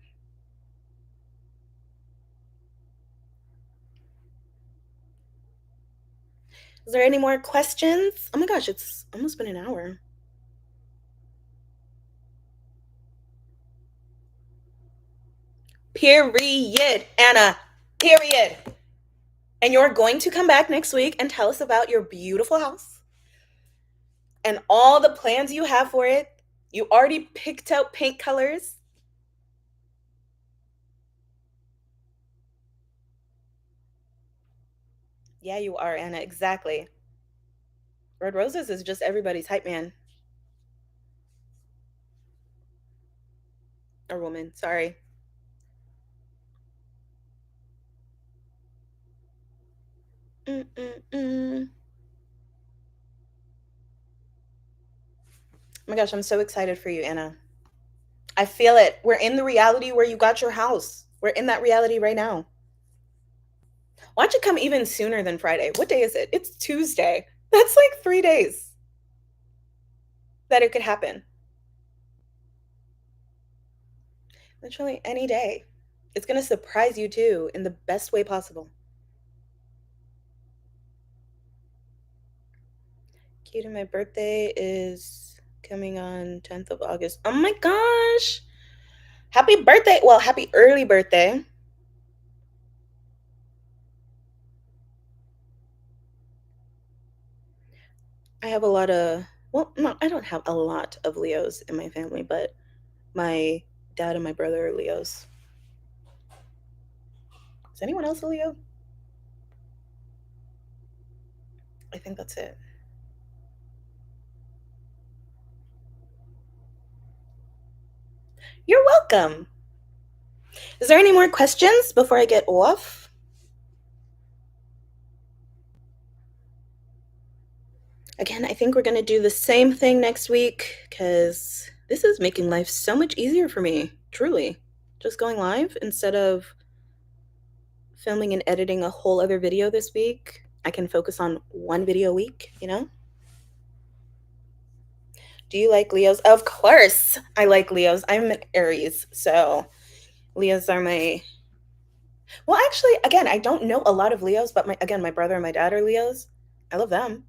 Is there any more questions? Oh my gosh, it's almost been an hour. Period, Anna. Period. And you're going to come back next week and tell us about your beautiful house and all the plans you have for it. You already picked out paint colors. Yeah, you are, Anna. Exactly. Red Roses is just everybody's hype man. Or woman. Sorry. Mm-mm-mm. Oh my gosh, I'm so excited for you, Anna. I feel it. We're in the reality where you got your house. We're in that reality right now. Why don't you come even sooner than Friday? What day is it? It's Tuesday. That's like 3 days that it could happen. Literally any day. It's going to surprise you too in the best way possible. Cute, my birthday is coming on 10th of August. Oh my gosh. Happy birthday. Well, happy early birthday. I have a lot of, well, no, I don't have a lot of Leos in my family, but my dad and my brother are Leos. Is anyone else a Leo? I think that's it. You're welcome. Is there any more questions before I get off? Again, I think we're going to do the same thing next week because this is making life so much easier for me, truly. Just going live instead of filming and editing a whole other video this week. I can focus on one video a week, you know? Do you like Leos? Of course, I like Leos. I'm an Aries, so Leos are my. Well, actually, again, I don't know a lot of Leos, but my brother and my dad are Leos. I love them.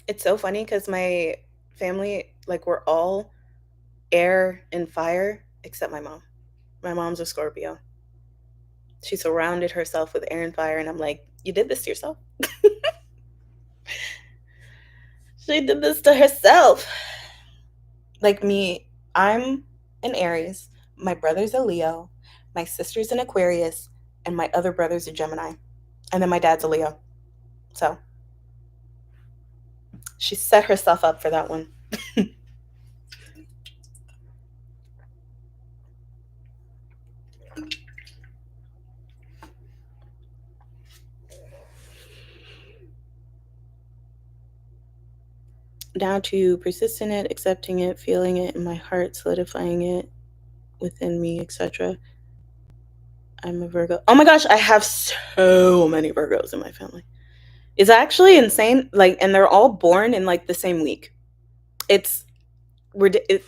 It's so funny because my family, like, we're all air and fire except my mom. My mom's a Scorpio. She surrounded herself with air and fire, and I'm like, you did this to yourself. She did this to herself. Like me, I'm an Aries. My brother's a Leo. My sister's an Aquarius, and my other brother's a Gemini. And then my dad's a Leo. So she set herself up for that one. Now to persist in it, accepting it, feeling it in my heart, solidifying it within me, etc. I'm a Virgo. Oh my gosh, I have so many Virgos in my family. It's actually insane. Like, and they're all born in like the same week. It's it's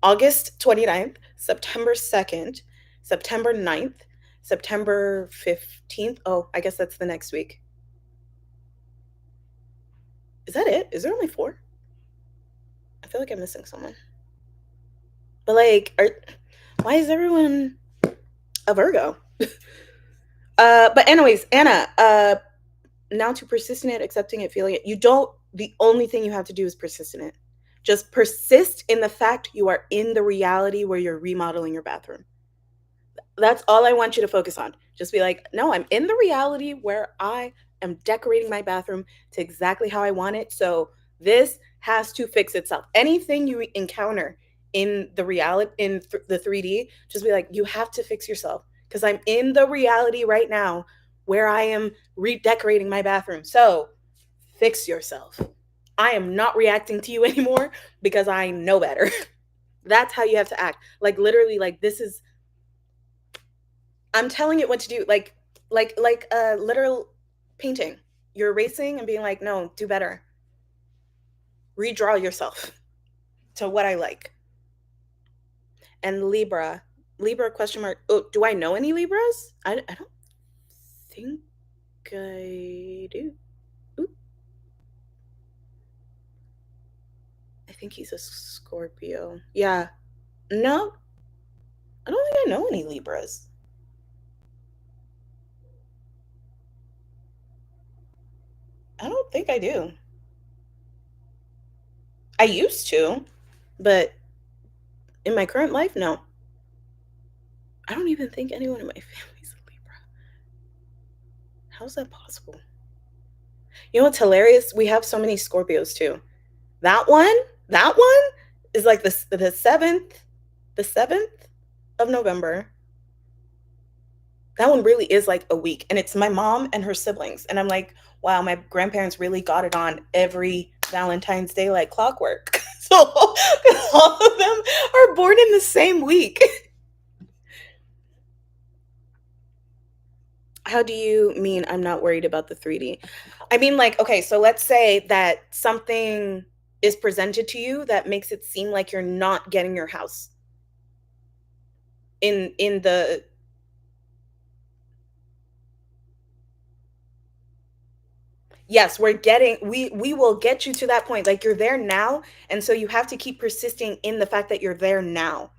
August 29th, September 2nd, September 9th, September 15th. Oh, I guess that's the next week. Is that it? Is there only four? I feel like I'm missing someone. But like, why is everyone a Virgo? But anyways, Anna, now to persist in it, accepting it, feeling it. You don't, the only thing you have to do is persist in it. Just persist in the fact you are in the reality where you're remodeling your bathroom. That's all I want you to focus on. Just be like, no, I'm in the reality where I am decorating my bathroom to exactly how I want it. So this has to fix itself. Anything you encounter in the reality, in the 3D, just be like, you have to fix yourself because I'm in the reality right now where I am redecorating my bathroom. So fix yourself. I am not reacting to you anymore because I know better. That's how you have to act. Like literally, like this is, I'm telling it what to do. Like a literal painting. You're erasing and being like, no, do better. Redraw yourself to what I like. And Libra question mark. Oh, do I know any Libras? I don't think I do. Ooh. I think he's a Scorpio. Yeah. No, I don't think I know any Libras. I don't think I do. I used to, but in my current life, no. I don't even think anyone in my family's a Libra. How's that possible? You know what's hilarious? We have so many Scorpios too. That one, that one is like the 7th of November. That one really is like a week, and it's my mom and her siblings. And I'm like, wow, my grandparents really got it on every Valentine's Day like clockwork. So all of them are born in the same week. How do you mean I'm not worried about the 3D? I mean, like, okay, so let's say that something is presented to you that makes it seem like you're not getting your house in the, yes, we will get you to that point. Like you're there now, and so you have to keep persisting in the fact that you're there now,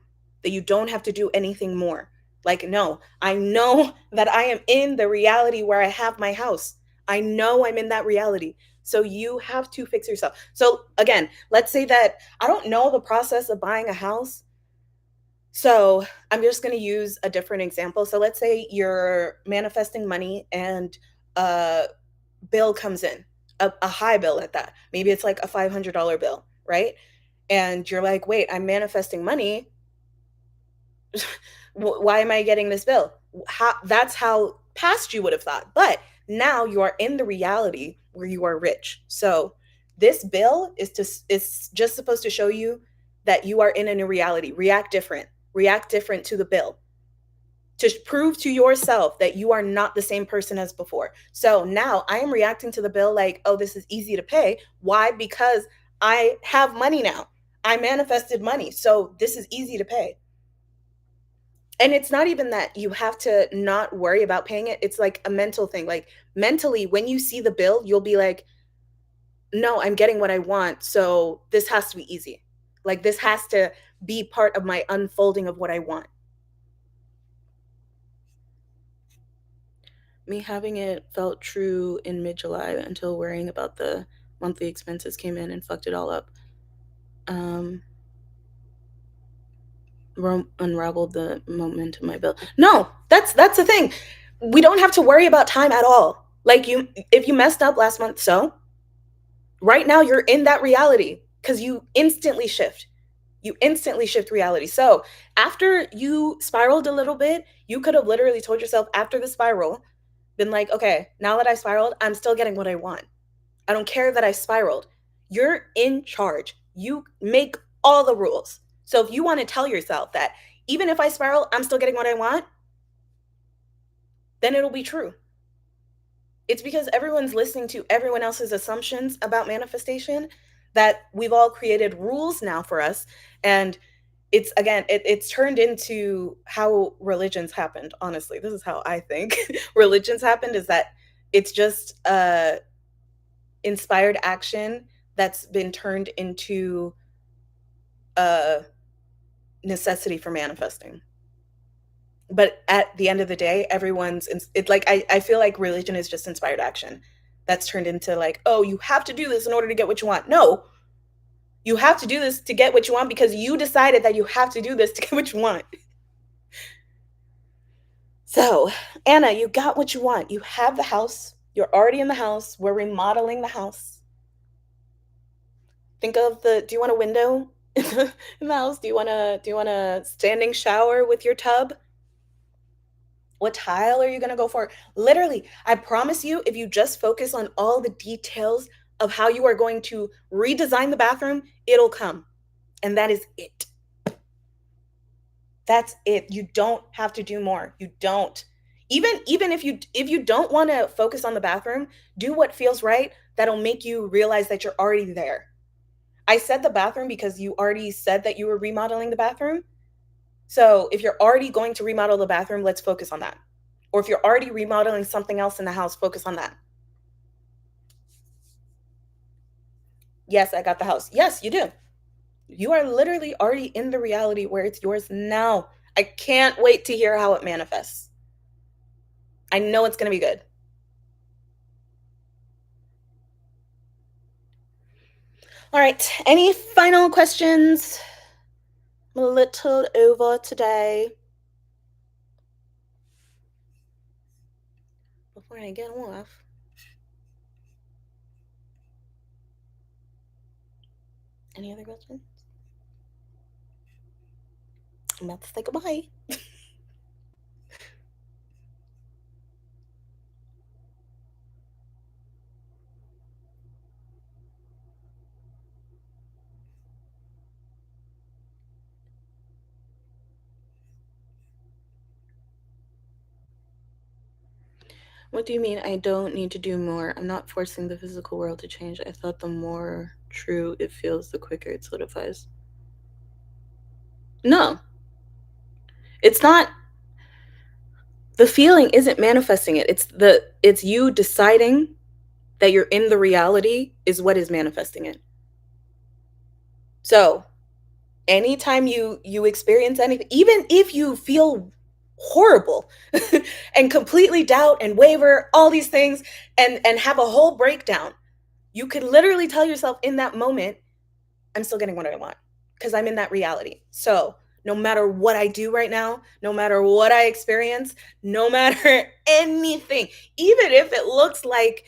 that you don't have to do anything more. Like, no, I know that I am in the reality where I have my house. I know I'm in that reality. So you have to fix yourself. So again, let's say that I don't know the process of buying a house. So I'm just going to use a different example. So let's say you're manifesting money and a bill comes in, a high bill at that. Maybe it's like a $500 bill, right? And you're like, wait, I'm manifesting money. Why am I getting this bill? That's how past you would have thought. But now you are in the reality where you are rich. So this bill is just supposed to show you that you are in a new reality. React different to the bill to prove to yourself that you are not the same person as before. So now I am reacting to the bill like, oh, this is easy to pay. Why? Because I have money now. I manifested money. So this is easy to pay. And it's not even that you have to not worry about paying it. It's like a mental thing. Like mentally, when you see the bill, you'll be like, no, I'm getting what I want. So this has to be easy. Like this has to be part of my unfolding of what I want. Me having it felt true in mid-July until worrying about the monthly expenses came in and fucked it all up. Um, Unraveled the momentum of my bill. No, that's the thing. We don't have to worry about time at all. Like if you messed up last month, so right now you're in that reality because you instantly shift. You instantly shift reality. So after you spiraled a little bit, you could have literally told yourself after the spiral, been like, okay, now that I spiraled, I'm still getting what I want. I don't care that I spiraled. You're in charge. You make all the rules. So if you want to tell yourself that even if I spiral, I'm still getting what I want, then it'll be true. It's because everyone's listening to everyone else's assumptions about manifestation that we've all created rules now for us. And it's again, it's turned into how religions happened. Honestly, this is how I think religions happened, is that it's just inspired action that's been turned into a necessity for manifesting. But at the end of the day, everyone's it's like I feel like religion is just inspired action that's turned into like, oh, you have to do this in order to get what you want. No, you have to do this to get what you want because you decided that you have to do this to get what you want. So, Anna, you got what you want. You have the house. You're already in the house. We're remodeling the house. Think of do you want a window in the house? Do you want a standing shower with your tub? What tile are you going to go for? Literally, I promise you, if you just focus on all the details of how you are going to redesign the bathroom, it'll come. And that is it. That's it. You don't have to do more. You don't. Even if you don't want to focus on the bathroom, do what feels right. That'll make you realize that you're already there. I said the bathroom because you already said that you were remodeling the bathroom. So if you're already going to remodel the bathroom, let's focus on that. Or if you're already remodeling something else in the house, focus on that. Yes, I got the house. Yes, you do. You are literally already in the reality where it's yours now. I can't wait to hear how it manifests. I know it's going to be good. All right. Any final questions? I'm a little over today. Before I get off. Any other questions? I'm about to say goodbye. What do you mean I don't need to do more? I'm not forcing the physical world to change. I thought the more true it feels, the quicker it solidifies. No. It's not. The feeling isn't manifesting it. It's you deciding that you're in the reality is what is manifesting it. So, anytime you experience anything, even if you feel horrible and completely doubt and waver all these things and have a whole breakdown, you could literally tell yourself in that moment, I'm still getting what I want because I'm in that reality. So no matter what I do right now, no matter what I experience, no matter anything, even if it looks like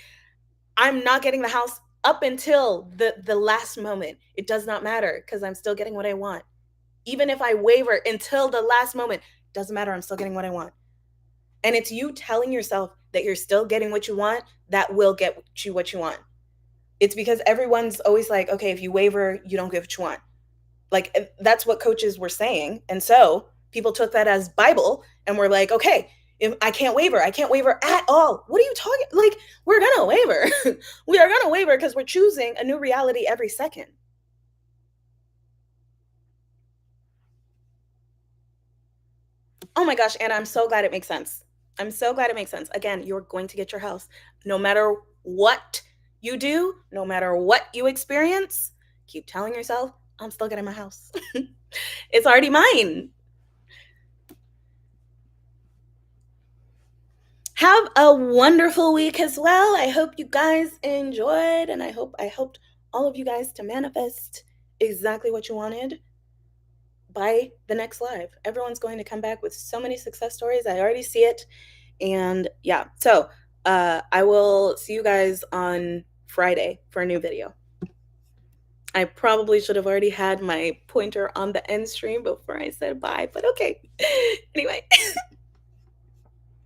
I'm not getting the house up until the last moment, it does not matter because I'm still getting what I want. Even if I waver until the last moment, doesn't matter. I'm still getting what I want. And it's you telling yourself that you're still getting what you want that will get you what you want. It's because everyone's always like, okay, if you waver, you don't get what you want. Like that's what coaches were saying. And so people took that as Bible and were like, okay, if I can't waver. I can't waver at all. What are you talking? Like, we're going to waver. We are going to waver because we're choosing a new reality every second. Oh my gosh, Anna, I'm so glad it makes sense. I'm so glad it makes sense. Again, you're going to get your house. No matter what you do, no matter what you experience, keep telling yourself, I'm still getting my house. It's already mine. Have a wonderful week as well. I hope you guys enjoyed, and I helped all of you guys to manifest exactly what you wanted by the next live. Everyone's going to come back with so many success stories. I already see it. And yeah, so I will see you guys on Friday for a new video. I probably should have already had my pointer on the end stream before I said bye, but okay. Anyway.